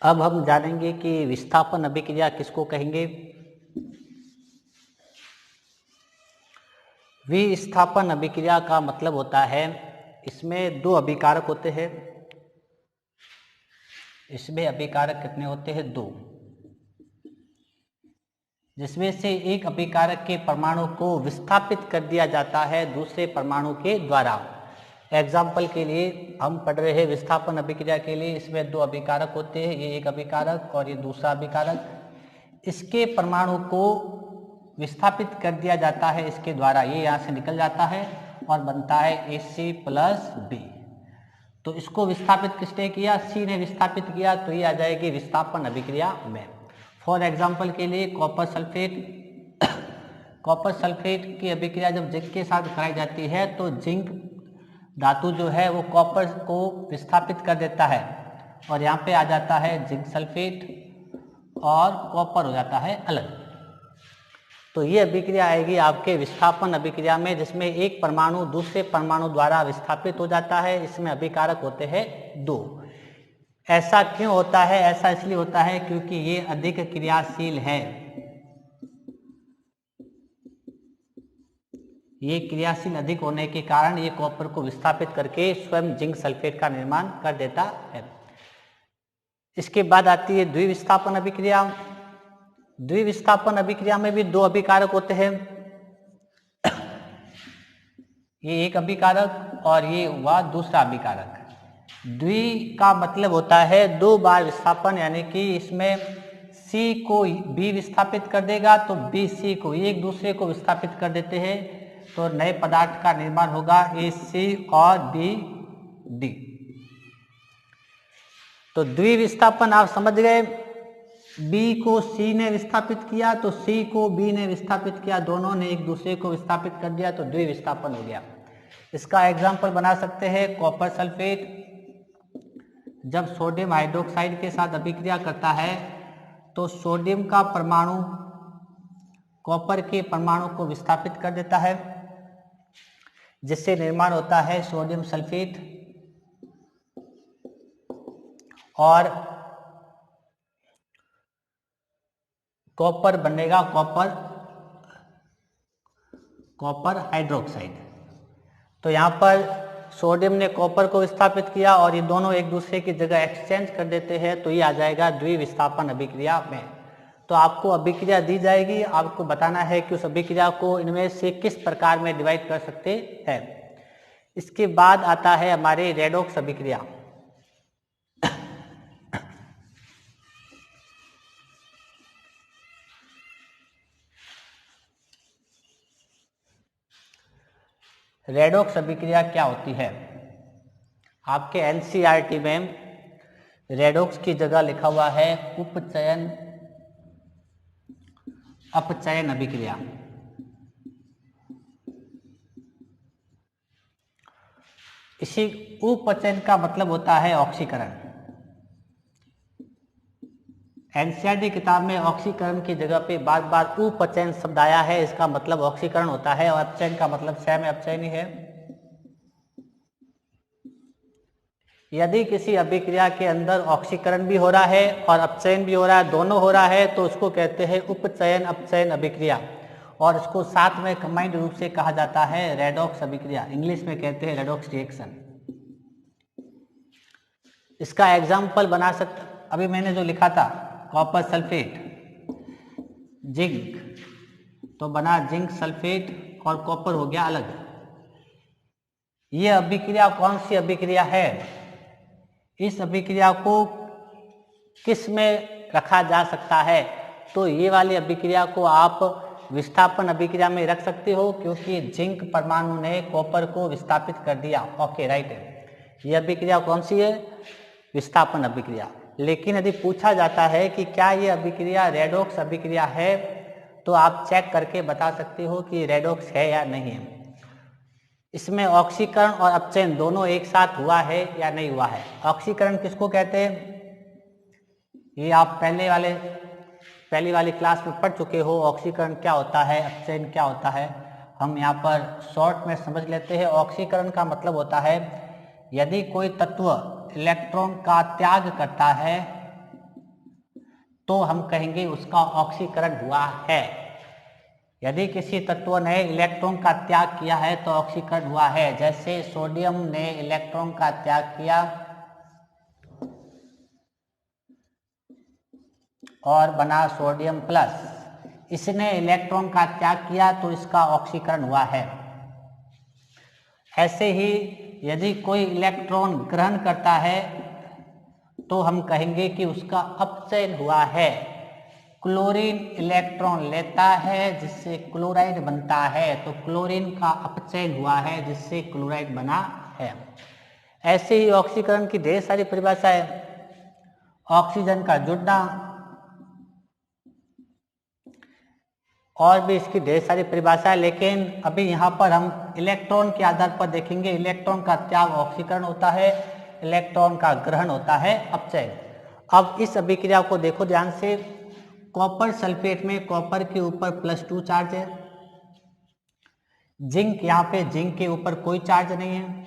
अब हम जानेंगे कि विस्थापन अभिक्रिया किसको कहेंगे। विस्थापन अभिक्रिया का मतलब होता है, इसमें दो अभिकारक होते हैं। इसमें अभिकारक कितने होते हैं? दो, जिसमें से एक अभिकारक के परमाणु को विस्थापित कर दिया जाता है दूसरे परमाणु के द्वारा। एग्जाम्पल के लिए हम पढ़ रहे हैं विस्थापन अभिक्रिया के लिए, इसमें दो अभिकारक होते हैं, ये एक अभिकारक और ये दूसरा अभिकारक। इसके परमाणु को विस्थापित कर दिया जाता है इसके द्वारा, ये यहाँ से निकल जाता है और बनता है Ac+B। तो इसको विस्थापित किसने किया? C ने विस्थापित किया, तो ये आ जाएगी विस्थापन अभिक्रिया में। फॉर एग्जाम्पल के लिए कॉपर सल्फेट कॉपर सल्फेट की अभिक्रिया जब जिंक के साथ कराई जाती है तो जिंक धातु जो है वो कॉपर को विस्थापित कर देता है और यहाँ पे आ जाता है जिंक सल्फेट और कॉपर हो जाता है अलग। तो ये अभिक्रिया आएगी आपके विस्थापन अभिक्रिया में, जिसमें एक परमाणु दूसरे परमाणु द्वारा विस्थापित हो जाता है। इसमें अभिकारक होते हैं दो। ऐसा क्यों होता है? ऐसा इसलिए होता है क्योंकि ये अधिक क्रियाशील है। ये क्रियाशील अधिक होने के कारण ये कॉपर को विस्थापित करके स्वयं जिंक सल्फेट का निर्माण कर देता है। इसके बाद आती है द्विविस्थापन अभिक्रिया। द्विविस्थापन अभिक्रिया में भी दो अभिकारक होते हैं। ये एक अभिकारक और ये हुआ दूसरा अभिकारक। द्वि का मतलब होता है दो बार विस्थापन, यानी कि इसमें C को B विस्थापित कर देगा तो B C को, ये एक दूसरे को विस्थापित कर देते हैं तो नए पदार्थ का निर्माण होगा AC और B D। तो द्विविस्थापन आप समझ गए। B को C ने विस्थापित किया तो C को B ने विस्थापित किया, दोनों ने एक दूसरे को विस्थापित कर दिया तो द्विविस्थापन हो गया। इसका एग्जाम्पल बना सकते हैं कॉपर सल्फेट जब सोडियम हाइड्रोक्साइड के साथ अभिक्रिया करता है तो सोडियम का परमाणु कॉपर के परमाणु को विस्थापित कर देता है, जिससे निर्माण होता है सोडियम सल्फेट और कॉपर बनेगा कॉपर हाइड्रोक्साइड। तो यहाँ पर सोडियम ने कॉपर को विस्थापित किया और ये दोनों एक दूसरे की जगह एक्सचेंज कर देते हैं, तो ये आ जाएगा द्विविस्थापन अभिक्रिया में। तो आपको अभिक्रिया दी जाएगी, आपको बताना है कि उस अभिक्रिया को इनमें से किस प्रकार में डिवाइड कर सकते हैं। इसके बाद आता है हमारे रेडॉक्स अभिक्रिया। रेडॉक्स अभिक्रिया क्या होती है? आपके NCERT में रेडॉक्स की जगह लिखा हुआ है उपचयन अपचयन अभिक्रिया। इसी उपचयन का मतलब होता है ऑक्सीकरण। NCERT किताब में ऑक्सीकरण की जगह पे बार बार उपचयन शब्द आया है, इसका मतलब ऑक्सीकरण होता है और अपचयन का मतलब स्वयं अपचयन ही है। यदि किसी अभिक्रिया के अंदर ऑक्सीकरण भी हो रहा है और अपचयन भी हो रहा है, दोनों हो रहा है, तो उसको कहते हैं उपचयन अपचयन अभिक्रिया और इसको साथ में कंबाइंड रूप से कहा जाता है रेडॉक्स अभिक्रिया। इंग्लिश में कहते हैं रेडॉक्स रिएक्शन। इसका एग्जाम्पल बना सकते, अभी मैंने जो लिखा था कॉपर सल्फेट जिंक, तो बना जिंक सल्फेट और कॉपर हो गया अलग। यह अभिक्रिया कौन सी अभिक्रिया है? इस अभिक्रिया को किस में रखा जा सकता है? तो ये वाली अभिक्रिया को आप विस्थापन अभिक्रिया में रख सकते हो, क्योंकि जिंक परमाणु ने कॉपर को विस्थापित कर दिया। ओके, राइट है। यह अभिक्रिया कौन सी है? विस्थापन अभिक्रिया। लेकिन यदि पूछा जाता है कि क्या ये अभिक्रिया रेडॉक्स अभिक्रिया है, तो आप चेक करके बता सकते हो कि रेडॉक्स है या नहीं है। इसमें ऑक्सीकरण और अपचयन दोनों एक साथ हुआ है या नहीं हुआ है। ऑक्सीकरण किसको कहते हैं? ये आप पहली वाली क्लास में पढ़ चुके हो। ऑक्सीकरण क्या होता है, अपचयन क्या होता है, हम यहाँ पर शॉर्ट में समझ लेते हैं। ऑक्सीकरण का मतलब होता है यदि कोई तत्व इलेक्ट्रॉन का त्याग करता है तो हम कहेंगे उसका ऑक्सीकरण हुआ है। यदि किसी तत्व ने इलेक्ट्रॉन का त्याग किया है तो ऑक्सीकरण हुआ है। जैसे सोडियम ने इलेक्ट्रॉन का त्याग किया और बना सोडियम प्लस, इसने इलेक्ट्रॉन का त्याग किया तो इसका ऑक्सीकरण हुआ है। ऐसे ही यदि कोई इलेक्ट्रॉन ग्रहण करता है तो हम कहेंगे कि उसका अपचयन हुआ है। क्लोरीन इलेक्ट्रॉन लेता है जिससे क्लोराइड बनता है, तो क्लोरीन का अपचयन हुआ है जिससे क्लोराइड बना है। ऐसे ही ऑक्सीकरण की ढेर सारी परिभाषाएं, ऑक्सीजन का जुड़ना, और भी इसकी ढेर सारी परिभाषाएं, लेकिन अभी यहाँ पर हम इलेक्ट्रॉन के आधार पर देखेंगे। इलेक्ट्रॉन का त्याग ऑक्सीकरण होता है, इलेक्ट्रॉन का ग्रहण होता है अपचयन। अब इस अभिक्रिया को देखो ध्यान से। कॉपर सल्फेट में कॉपर के ऊपर +2 चार्ज है, जिंक यहाँ पे जिंक के ऊपर कोई चार्ज नहीं है,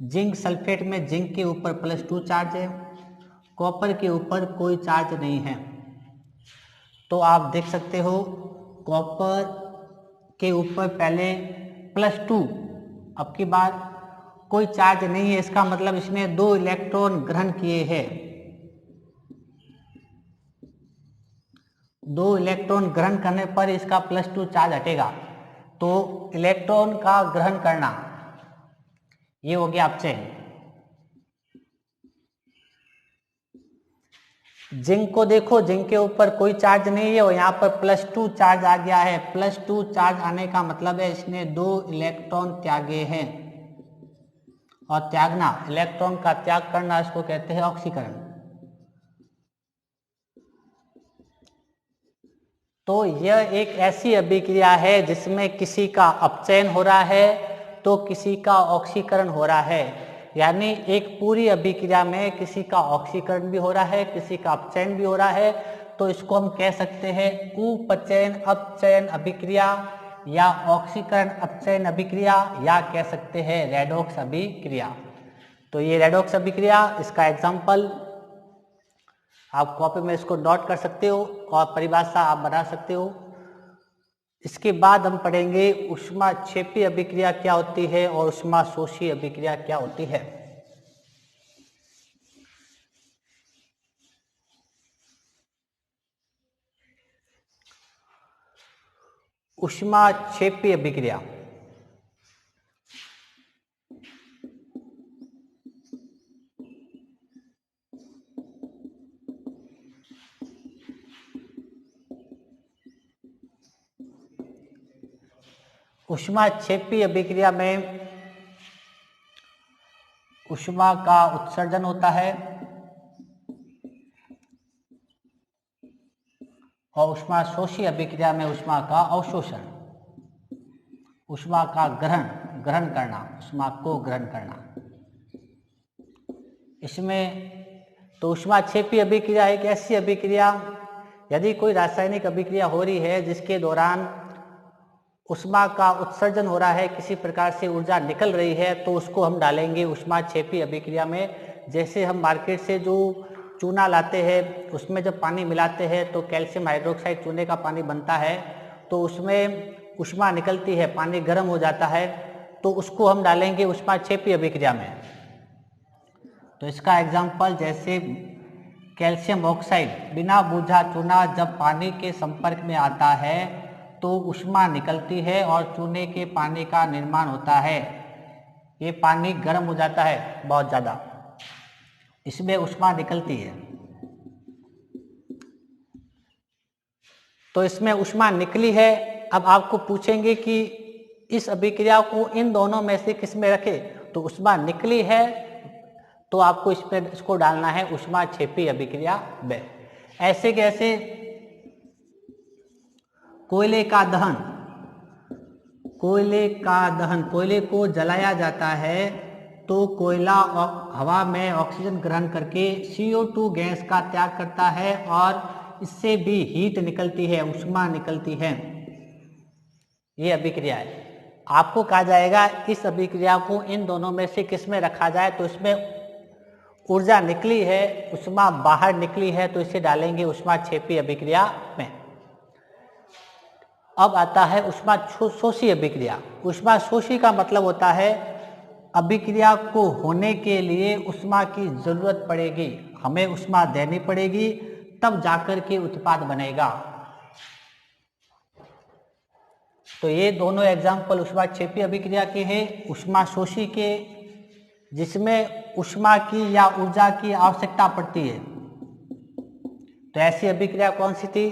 जिंक सल्फेट में जिंक के ऊपर +2 चार्ज है, कॉपर के ऊपर कोई चार्ज नहीं है। तो आप देख सकते हो कॉपर के ऊपर पहले +2, अब की बार कोई चार्ज नहीं है, इसका मतलब इसने 2 इलेक्ट्रॉन ग्रहण किए हैं। 2 इलेक्ट्रॉन ग्रहण करने पर इसका +2 चार्ज हटेगा, तो इलेक्ट्रॉन का ग्रहण करना ये हो गया अपचयन। जिंक को देखो, जिंक के ऊपर कोई चार्ज नहीं है और यहाँ पर +2 चार्ज आ गया है। +2 चार्ज आने का मतलब है इसने 2 इलेक्ट्रॉन त्यागे हैं, और त्यागना, इलेक्ट्रॉन का त्याग करना, इसको कहते हैं ऑक्सीकरण। तो यह एक ऐसी अभिक्रिया है जिसमें किसी का अपचयन हो रहा है तो किसी का ऑक्सीकरण हो रहा है। यानी एक पूरी अभिक्रिया में किसी का ऑक्सीकरण भी हो रहा है, किसी का अपचयन भी हो रहा है। तो इसको हम कह सकते हैं उपचयन अपचयन अभिक्रिया, या ऑक्सीकरण अपचयन अभिक्रिया, या कह सकते हैं रेडॉक्स अभिक्रिया। तो ये रेडॉक्स अभिक्रिया, इसका एग्जाम्पल आप कॉपी में इसको नोट कर सकते हो और परिभाषा आप बना सकते हो। इसके बाद हम पढ़ेंगे ऊष्माक्षेपी अभिक्रिया क्या होती है और ऊष्माशोषी अभिक्रिया क्या होती है। ऊष्माक्षेपी अभिक्रिया, ऊष्माक्षेपी अभिक्रिया में ऊष्मा का उत्सर्जन होता है और ऊष्माशोषी अभिक्रिया में ऊष्मा का अवशोषण, ऊष्मा का ग्रहण करना, ऊष्मा को ग्रहण करना। इसमें तो ऊष्माक्षेपी अभिक्रिया एक ऐसी अभिक्रिया, यदि कोई रासायनिक अभिक्रिया हो रही है जिसके दौरान ऊष्मा का उत्सर्जन हो रहा है, किसी प्रकार से ऊर्जा निकल रही है, तो उसको हम डालेंगे ऊष्माक्षेपी अभिक्रिया में। जैसे हम मार्केट से जो चूना लाते हैं उसमें जब पानी मिलाते हैं तो कैल्शियम हाइड्रोक्साइड चूने का पानी बनता है, तो उसमें ऊष्मा निकलती है, पानी गर्म हो जाता है, तो उसको हम डालेंगे ऊष्माक्षेपी अभिक्रिया में। तो इसका एग्जाम्पल, जैसे कैल्शियम ऑक्साइड बिना बुझा चूना जब पानी के संपर्क में आता है तो ऊष्मा निकलती है और चूने के पानी का निर्माण होता है। ये पानी गर्म हो जाता है बहुत ज़्यादा, इसमें ऊष्मा निकलती है। तो इसमें ऊष्मा निकली है। अब आपको पूछेंगे कि इस अभिक्रिया को इन दोनों में से किस में रखें, तो ऊष्मा निकली है तो आपको इसको डालना है ऊष्माक्षेपी अभिक्रिया में। ऐसे कैसे, कोयले का दहन, कोयले को जलाया जाता है तो कोयला हवा में ऑक्सीजन ग्रहण करके CO2 गैस का त्याग करता है और इससे भी हीट निकलती है, ऊष्मा निकलती है। ये अभिक्रिया है। आपको कहा जाएगा इस अभिक्रिया को इन दोनों में से किस में रखा जाए, तो इसमें ऊर्जा निकली है, ऊष्मा बाहर निकली है, तो इसे डालेंगे ऊष्माक्षेपी अभिक्रिया में। अब आता है ऊष्मा शोषी अभिक्रिया। ऊष्मा शोषी का मतलब होता है अभिक्रिया को होने के लिए ऊष्मा की जरूरत पड़ेगी, हमें ऊष्मा देनी पड़ेगी, तब जाकर के उत्पाद बनेगा। तो ये दोनों एग्जाम्पल ऊष्माक्षेपी अभिक्रिया के हैं। ऊष्मा शोषी के, जिसमें ऊष्मा की या ऊर्जा की आवश्यकता पड़ती है। तो ऐसी अभिक्रिया कौन सी थी?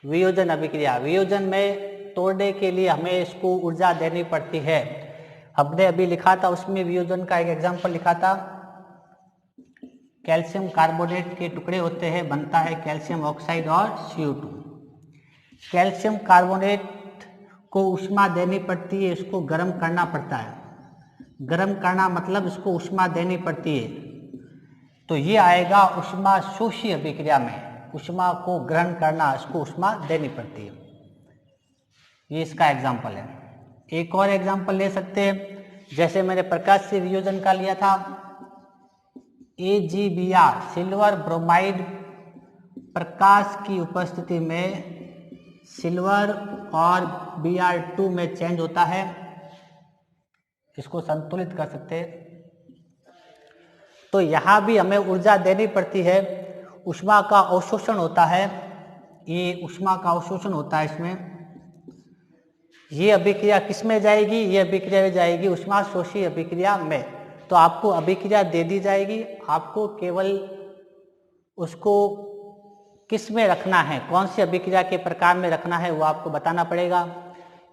वियोजन अभिक्रिया। वियोजन में तोड़ने के लिए हमें इसको ऊर्जा देनी पड़ती है। हमने अभी लिखा था, उसमें वियोजन का एक एग्जाम्पल लिखा था, कैल्शियम कार्बोनेट के टुकड़े होते हैं, बनता है कैल्शियम ऑक्साइड और CO2। कैल्शियम कार्बोनेट को ऊष्मा देनी पड़ती है, इसको गर्म करना पड़ता है। गर्म करना मतलब इसको ऊष्मा देनी पड़ती है, तो ये आएगा ऊष्मा शोषी अभिक्रिया में। ऊष्मा को ग्रहण करना, इसको ऊष्मा देनी पड़ती है। ये इसका एग्जाम्पल है। एक और एग्जाम्पल ले सकते हैं, जैसे मैंने प्रकाश से वियोजन का लिया था, AgBr सिल्वर ब्रोमाइड प्रकाश की उपस्थिति में सिल्वर और Br2 में चेंज होता है, इसको संतुलित कर सकते हैं। तो यहाँ भी हमें ऊर्जा देनी पड़ती है, ऊष्मा का अवशोषण होता है, ये ऊष्मा का अवशोषण होता है इसमें। ये अभिक्रिया किस में जाएगी? ये अभिक्रिया में जाएगी ऊष्मा शोषी अभिक्रिया में। तो आपको अभिक्रिया दे दी जाएगी, आपको केवल उसको किस में रखना है, कौन सी अभिक्रिया के प्रकार में रखना है, वो आपको बताना पड़ेगा।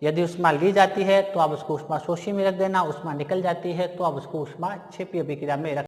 यदि ऊष्मा ली जाती है तो आप उसको ऊष्मा शोषी में रख देना, ऊष्मा निकल जाती है तो आप उसको ऊष्माक्षेपी अभिक्रिया में रख